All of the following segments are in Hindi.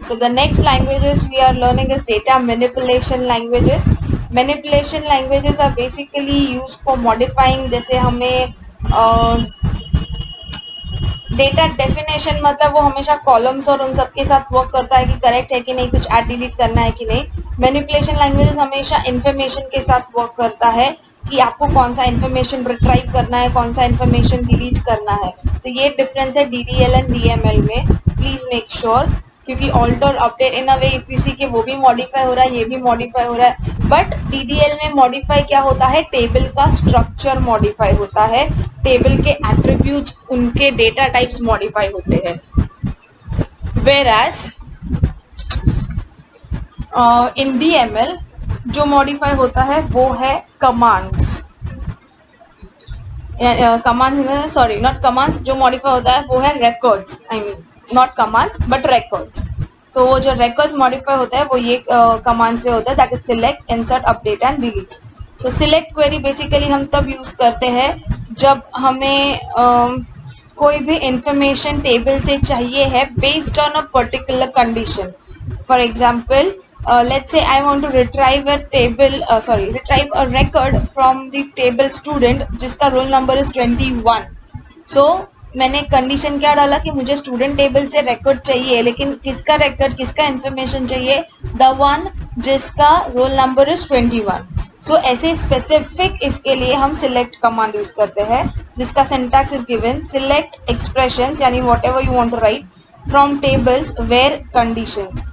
So the next languages we are learning is data manipulation languages. Manipulation languages are basically used for modifying, जैसे हमें डेटा डेफिनेशन, मतलब वो हमेशा कॉलम्स और उन सब के साथ वर्क करता है कि करेक्ट है कि नहीं, कुछ ऐड डिलीट करना है कि नहीं. मैनिपुलेशन लैंग्वेजेस हमेशा इन्फॉर्मेशन के साथ वर्क करता है कि आपको कौन सा इन्फॉर्मेशन रिट्राइव करना है, कौन सा इन्फॉर्मेशन डिलीट करना है. तो ये डिफरेंस है डीडीएल एंड डीएमएल में. प्लीज मेक श्योर, क्योंकि alter update in a way if you see कि वो भी मॉडिफाई हो रहा है, ये भी मॉडिफाई हो रहा है. बट डीडीएल में मॉडिफाई क्या होता है, टेबल का स्ट्रक्चर मॉडिफाई होता है, टेबल के एट्रीब्यूट्स, उनके डेटा टाइप्स मॉडिफाई होते हैं. वेयर इन डीएमएल जो मॉडिफाई होता है वो है commands. Commands, sorry not commands, जो मॉडिफाई होता है वो है records. I mean not commands but records. तो वो जो रिकॉर्ड्स मॉडिफाई होता है वो ये कमांड से होता है, that is select, insert, update and delete. So select query basically हम तब यूज करते हैं जब हमें कोई भी इंफॉर्मेशन टेबल से चाहिए है based on a particular condition. For example, let's say I want to retrieve a record from the table student जिसका roll number is 21. So मैंने कंडीशन क्या डाला कि मुझे स्टूडेंट टेबल से रिकॉर्ड चाहिए, लेकिन किसका रिकॉर्ड, किसका इंफॉर्मेशन चाहिए, द वन जिसका रोल नंबर इज 21. सो ऐसे स्पेसिफिक इसके लिए हम सिलेक्ट कमांड यूज करते हैं, जिसका syntax is given, select expressions यानी whatever you want to write from tables where conditions.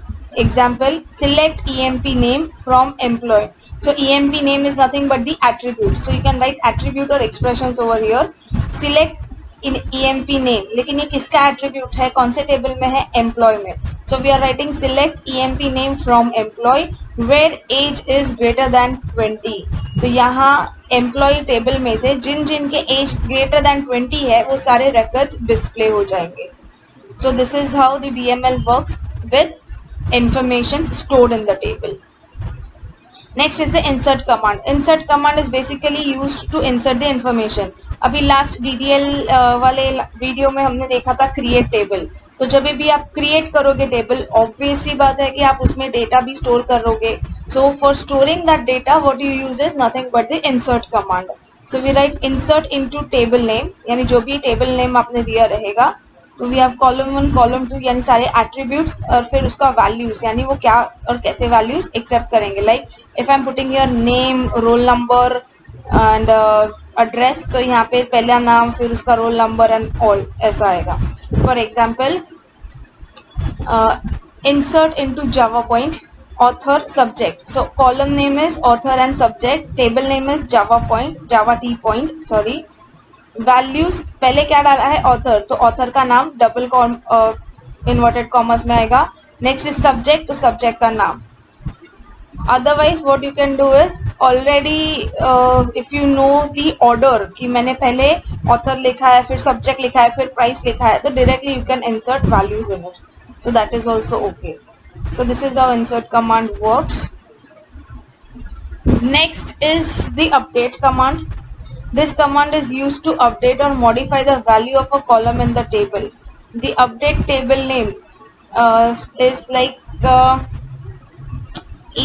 Example, select EMP name from employee. So EMP name is nothing but the attribute. So you can write attribute or expressions over here. Select in EMP name. लेकिन ये किसका attribute है, कौन से टेबल में है, employee में. So we are writing select EMP name from employee where age is greater than 20. तो यहाँ employee टेबल में से जिन जिन के age greater than 20 है वो सारे records display हो जाएंगे. So this is how the DML works with information stored in the table. Next is the insert command. Insert command is basically used to insert the information. अभी लास्ट DDL वाले वीडियो में हमने देखा था क्रिएट टेबल. तो जब भी आप क्रिएट करोगे टेबल, ऑब्वियस सी बात है कि आप उसमें डेटा भी स्टोर करोगे. So for storing that data what you use is nothing but the insert command. So we write insert into table name, यानी जो भी टेबल नेम आपने दिया रहेगा. तो वी हैव कॉलम 1 कॉलम 2 यानी सारे एट्रीब्यूट्स, और फिर उसका वैल्यूज यानी वो क्या और कैसे वैल्यूज एक्सेप्ट करेंगे. Like if I am putting your name, roll number and address, तो यहाँ पे पहला नाम फिर उसका रोल नंबर एंड ऑल ऐसा आएगा. For example, insert into Java point, author, subject. So column name is author and subject, table name is Java point, Java T point, sorry. Values पहले क्या डाला है, ऑथर, तो ऑथर का नाम डबल इन्वर्टेड कॉमर्स में आएगा. नेक्स्ट इज सब्जेक्ट, तो सब्जेक्ट का नाम. Otherwise what you can do is already if you know the order कि मैंने पहले ऑथर लिखा है, फिर सब्जेक्ट लिखा है, फिर प्राइस लिखा है, तो directly you can insert values in it. So that is also okay. So this is how insert command works. Next is the update command. This command is used to update or modify the value of a column in the table. The update table name is like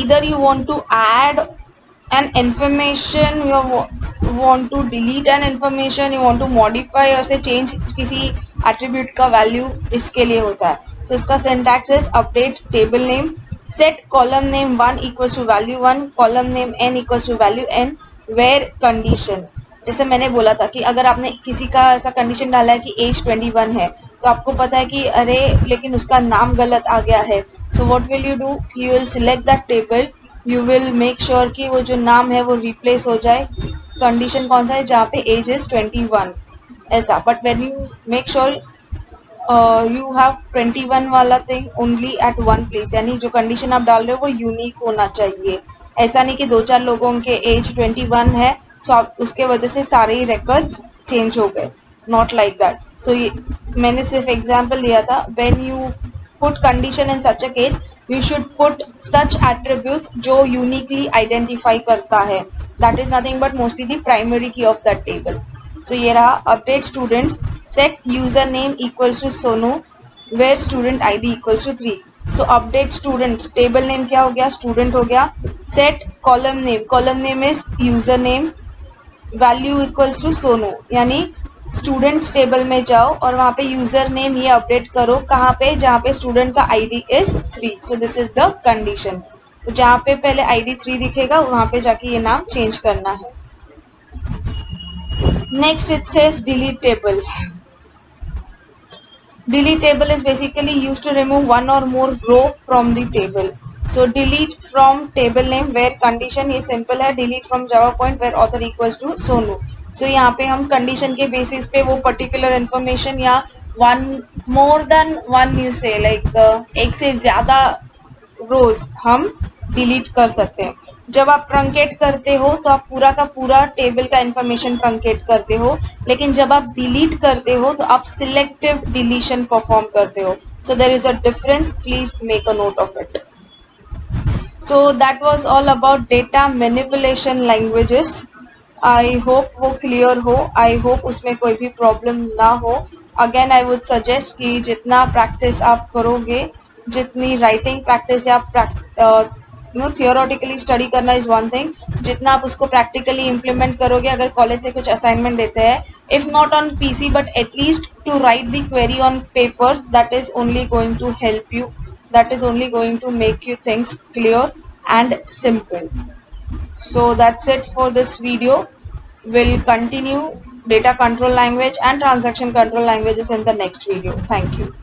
either you want to add an information, you want to delete an information, you want to modify or say change किसी attribute का value, इसके लिए होता है. So इसका syntax is update table name, set column name 1 equals to value 1, column name n equals to value n, where condition. जैसे मैंने बोला था कि अगर आपने किसी का ऐसा कंडीशन डाला है कि एज 21 है, तो आपको पता है कि अरे लेकिन उसका नाम गलत आ गया है. So what will you do, you will select that table, you will make sure कि वो जो नाम है वो रिप्लेस हो जाए. कंडीशन कौन सा है, जहाँ पे एज इज 21 ऐसा. But when you make sure you have 21 वाला thing only at one place, यानी जो कंडीशन आप डाल रहे हो वो यूनिक होना चाहिए. ऐसा नहीं कि दो चार लोगों के एज 21 है, सो आप उसके वजह से सारे ही रिकॉर्ड्स चेंज हो गए. Not like that. सो ये मैंने सिर्फ एग्जांपल दिया था. When you put condition in such a case, you should put such attributes जो यूनिकली आइडेंटिफाई करता है. That is nothing but mostly the primary key of that table. So ये रहा update students. Set user name equals to Sonu where student ID equals to 3. So update student, table name क्या हो गया, स्टूडेंट हो गया. Set column name is user name, value equals to Sonu, यानी स्टूडेंट्स टेबल में जाओ और वहां पे यूजर नेम ये अपडेट करो. कहाँ पे, जहाँ पे स्टूडेंट का ID is 3. So this is the condition. तो जहाँ पे पहले आईडी 3 दिखेगा वहां पे जाके ये नाम चेंज करना है. Next it says delete table. Delete table is basically used to remove one or more row from the table. So delete from table name where condition ये simple है, delete from Java point where author equals to Sonu. So यहाँ पे हम condition के basis पे वो particular information या one more than one you say like एक से ज़्यादा रोज हम डिलीट कर सकते हैं. जब आप ट्रंकेट करते हो तो आप पूरा का पूरा टेबल का इंफॉर्मेशन ट्रंकेट करते हो, लेकिन जब आप डिलीट करते हो तो आप सिलेक्टिव डिलीशन परफॉर्म करते हो. So there is a difference, please make a note of it. So that was all about data manipulation languages. I hope वो क्लियर हो, आई होप उसमें कोई भी प्रॉब्लम ना हो. अगेन आई वुड सजेस्ट कि जितना प्रैक्टिस आप करोगे, जितनी राइटिंग प्रैक्टिस या थियोरेटिकली स्टडी करना इज वन थिंग, जितना आप उसको प्रैक्टिकली इम्प्लीमेंट करोगे. अगर कॉलेज से कुछ असाइनमेंट देते हैं, if not on PC but at least to write the query on papers, that is only going to help you, that is only going to make you things clear and simple. So that's it for this video. We'll continue data control language and transaction control languages in the next video. Thank you.